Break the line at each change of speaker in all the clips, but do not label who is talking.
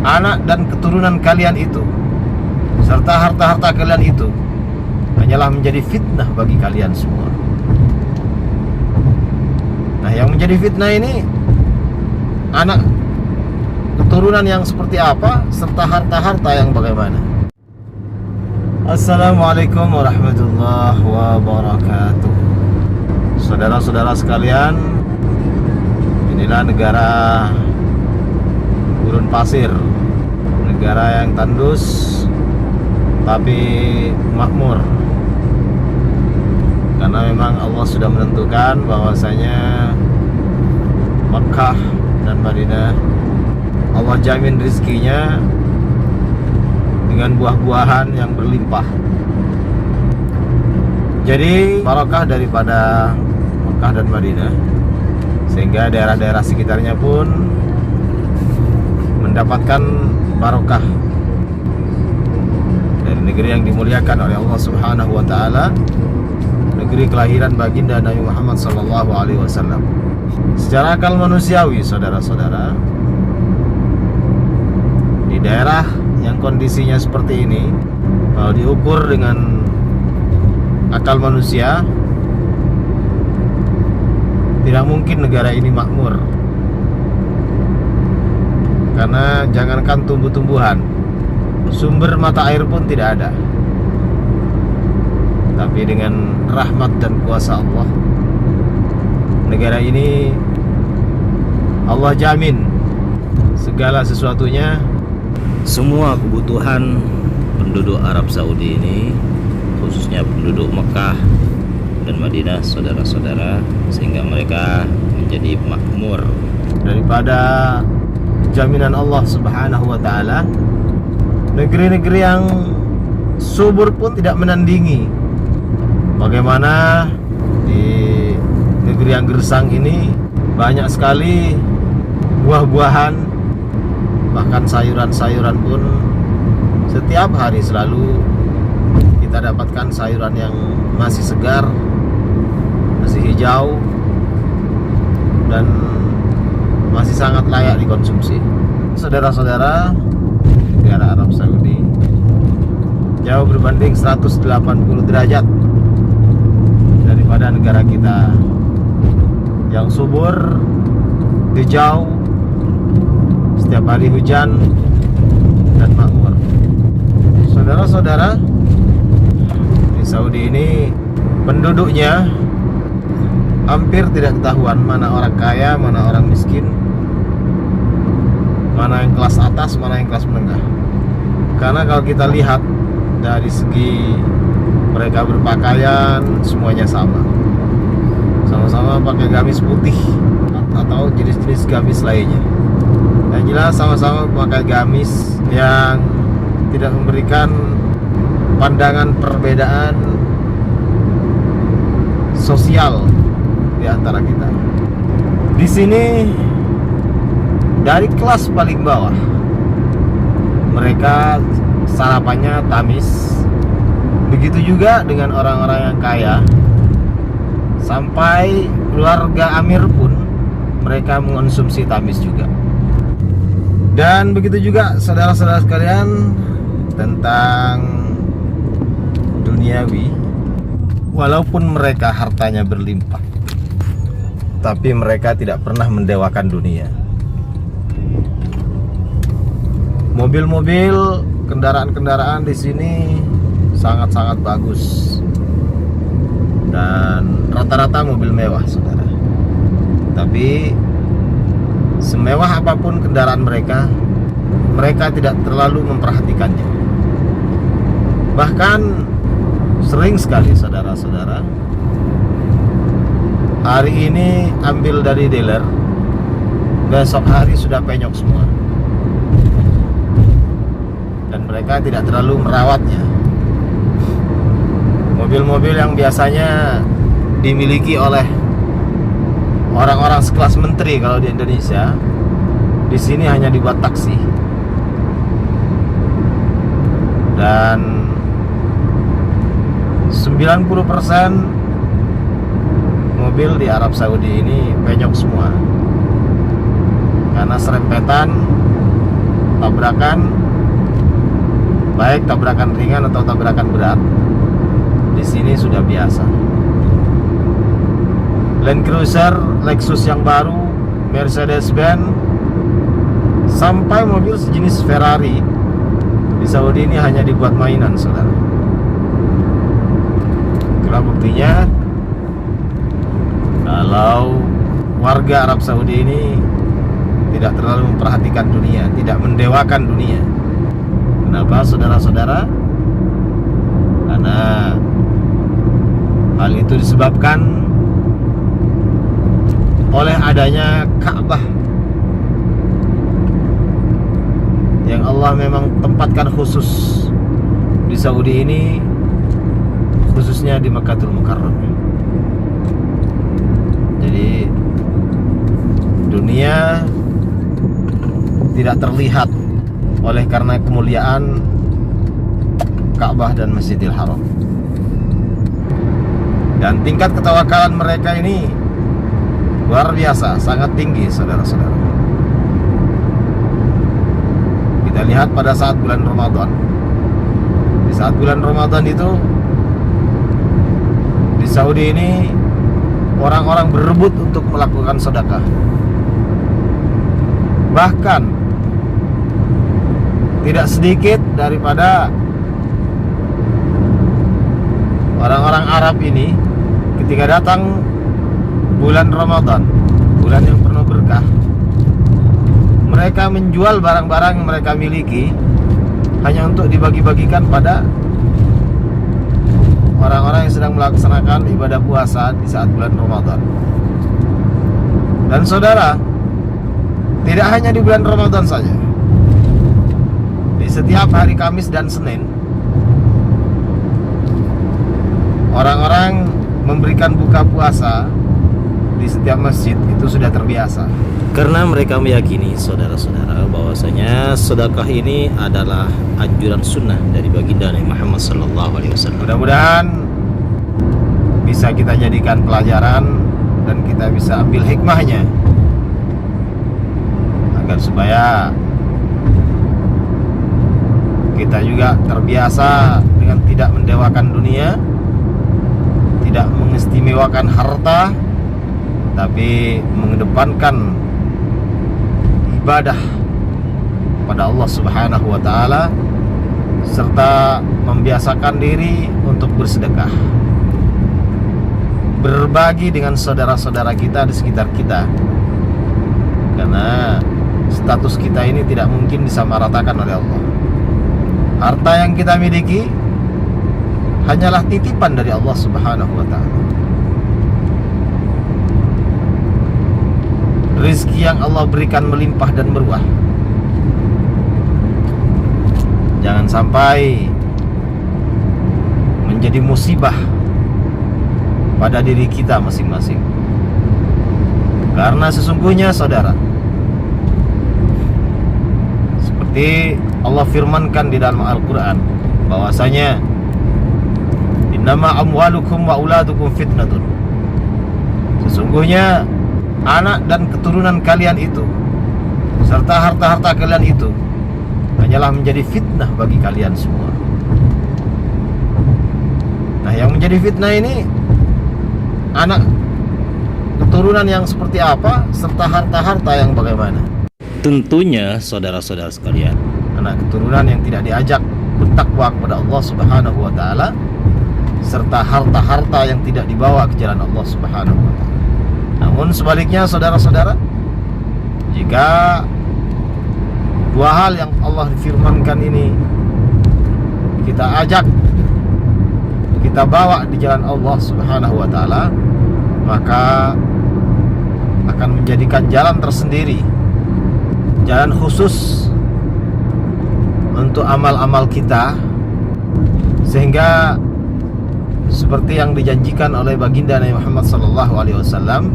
anak dan keturunan kalian itu serta harta-harta kalian itu hanyalah menjadi fitnah bagi kalian semua. Nah, yang menjadi fitnah ini anak keturunan yang seperti apa serta harta-harta yang bagaimana. Assalamualaikum warahmatullahi wabarakatuh. Saudara-saudara sekalian, inilah negara gurun pasir, negara yang tandus tapi makmur, karena memang Allah sudah menentukan bahwasanya Makkah dan Madinah Allah jamin rizkinya dengan buah-buahan yang berlimpah. Jadi barokah daripada Makkah dan Madinah, sehingga daerah-daerah sekitarnya pun mendapatkan barokah dari negeri yang dimuliakan oleh Allah Subhanahu wa taala, negeri kelahiran baginda Nabi Muhammad sallallahu alaihi wasallam. Secara akal manusiawi, saudara-saudara, di daerah yang kondisinya seperti ini, kalau diukur dengan akal manusia, tidak mungkin negara ini makmur. Karena jangankan tumbuh-tumbuhan, sumber mata air pun tidak ada. Tapi dengan rahmat dan kuasa Allah, negara ini Allah jamin segala sesuatunya. Semua kebutuhan penduduk Arab Saudi ini, khususnya penduduk Mekah dan Madinah, saudara-saudara, sehingga mereka menjadi makmur. Daripada jaminan Allah Subhanahu wa taala, negeri-negeri yang subur pun tidak menandingi. Bagaimana di negeri yang gersang ini banyak sekali buah-buahan, bahkan sayuran-sayuran pun setiap hari selalu kita dapatkan sayuran yang masih segar, masih hijau, dan masih sangat layak dikonsumsi. Saudara-saudara, negara Arab Saudi jauh berbanding 180 derajat daripada negara kita yang subur, hijau, setiap hari hujan dan makmur. Saudara-saudara, di Saudi ini penduduknya hampir tidak ketahuan mana orang kaya, mana orang miskin, mana yang kelas atas, mana yang kelas menengah. Karena kalau kita lihat dari segi mereka berpakaian, semuanya sama. Sama-sama pakai gamis putih atau jenis-jenis gamis lainnya. Yang jelas sama-sama pakai gamis yang tidak memberikan pandangan perbedaan sosial di antara kita. Di sini dari kelas paling bawah mereka sarapannya tamis. Begitu juga dengan orang-orang yang kaya, sampai keluarga amir pun mereka mengonsumsi tamis juga. Dan begitu juga saudara-saudara sekalian tentang duniawi. Walaupun mereka hartanya berlimpah, tapi mereka tidak pernah mendewakan dunia. Mobil-mobil, kendaraan-kendaraan di sini sangat-sangat bagus, dan rata-rata mobil mewah, saudara. Tapi semewah apapun kendaraan mereka, mereka tidak terlalu memperhatikannya. Bahkan sering sekali, saudara-saudara, hari ini ambil dari dealer, besok hari sudah penyok semua, dan mereka tidak terlalu merawatnya. Mobil-mobil yang biasanya dimiliki oleh orang-orang sekelas menteri kalau di Indonesia, di sini hanya dibuat taksi. Dan 90% mobil di Arab Saudi ini penyok semua, karena serempetan tabrakan, baik tabrakan ringan atau tabrakan berat, di sini sudah biasa. Land Cruiser, Lexus yang baru, Mercedes-Benz, sampai mobil sejenis Ferrari di Saudi ini hanya dibuat mainan, saudara. Itulah buktinya kalau warga Arab Saudi ini tidak terlalu memperhatikan dunia, tidak mendewakan dunia. Kenapa, saudara-saudara? Karena hal itu disebabkan oleh adanya Ka'bah yang Allah memang tempatkan khusus di Saudi ini, khususnya di Makkahul Mukarramah. Jadi dunia tidak terlihat oleh karena kemuliaan Ka'bah dan Masjidil Haram. Dan tingkat ketawakalan mereka ini luar biasa, sangat tinggi, saudara-saudara. Kita lihat pada saat bulan Ramadan. Di saat bulan Ramadan itu di Saudi ini orang-orang berebut untuk melakukan sedekah. Bahkan tidak sedikit daripada orang-orang Arab ini ketika datang bulan Ramadan, bulan yang penuh berkah, mereka menjual barang-barang yang mereka miliki hanya untuk dibagi-bagikan pada orang-orang yang sedang melaksanakan ibadah puasa di saat bulan Ramadan. Dan saudara, tidak hanya di bulan Ramadan saja, di setiap hari Kamis dan Senin orang-orang memberikan buka puasa di setiap masjid itu sudah terbiasa. Karena mereka meyakini, saudara-saudara, bahwasanya sedekah ini adalah anjuran sunnah dari baginda Nabi Muhammad SAW. Mudah-mudahan bisa kita jadikan pelajaran dan kita bisa ambil hikmahnya, agar supaya kita juga terbiasa dengan tidak mendewakan dunia, tidak mengistimewakan harta, tapi mengedepankan ibadah pada Allah Subhanahu wa taala, serta membiasakan diri untuk bersedekah, berbagi dengan saudara-saudara kita di sekitar kita. Karena status kita ini tidak mungkin disamaratakan oleh Allah. Harta yang kita miliki hanyalah titipan dari Allah Subhanahu wa taala. Rizki yang Allah berikan melimpah dan berbuah. Jangan sampai menjadi musibah pada diri kita masing-masing. Karena sesungguhnya, saudara, seperti Allah firmankan di dalam Al-Quran, bahwasanya innama amwalukum wa auladukum fitnatun. Sesungguhnya anak dan keturunan kalian itu serta harta-harta kalian itu hanyalah menjadi fitnah bagi kalian semua. Nah, yang menjadi fitnah ini anak keturunan yang seperti apa, serta harta-harta yang bagaimana. Tentunya saudara-saudara sekalian, anak keturunan yang tidak diajak bertakwa kepada Allah Subhanahu wa taala, serta harta-harta yang tidak dibawa ke jalan Allah Subhanahu wa taala. Namun sebaliknya, saudara-saudara, jika dua hal yang Allah firmankan ini kita ajak, kita bawa di jalan Allah Subhanahu wa taala, maka akan menjadikan jalan tersendiri, jalan khusus untuk amal-amal kita, sehingga seperti yang dijanjikan oleh baginda Nabi Muhammad SAW,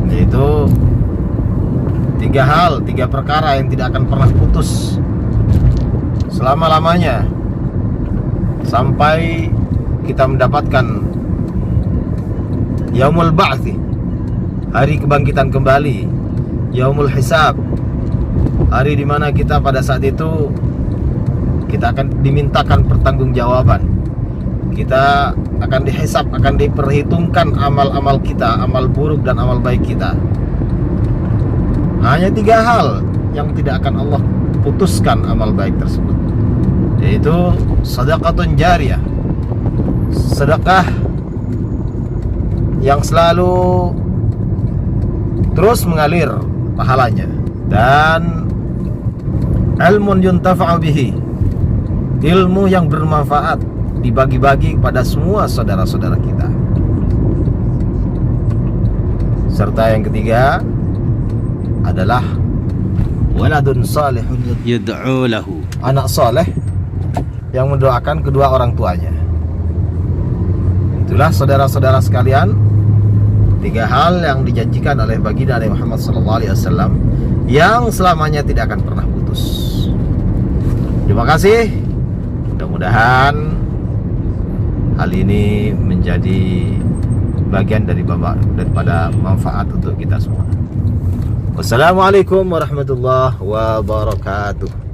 yaitu tiga perkara yang tidak akan pernah putus selama-lamanya sampai kita mendapatkan Yaumul Ba'thi, hari kebangkitan kembali, Yaumul Hisab, Hari dimana kita pada saat itu kita akan dimintakan pertanggungjawaban. Kita akan dihisab, akan diperhitungkan amal-amal kita, amal buruk dan amal baik kita. Hanya 3 hal yang tidak akan Allah putuskan amal baik tersebut, yaitu sedekatun jariyah, sedekah yang selalu terus mengalir pahalanya, dan ilmun yuntafa'u bihi, ilmu yang bermanfaat dibagi-bagi kepada semua saudara-saudara kita. Serta yang ketiga adalah waladun salihun
yad'u lahu,
anak soleh yang mendoakan kedua orang tuanya. Itulah saudara-saudara sekalian, 3 hal yang dijanjikan oleh baginda Nabi Muhammad SAW yang selamanya tidak akan pernah putus. Terima kasih. Mudah-mudahan hal ini menjadi bagian daripada manfaat untuk kita semua. Wassalamualaikum warahmatullahi wabarakatuh.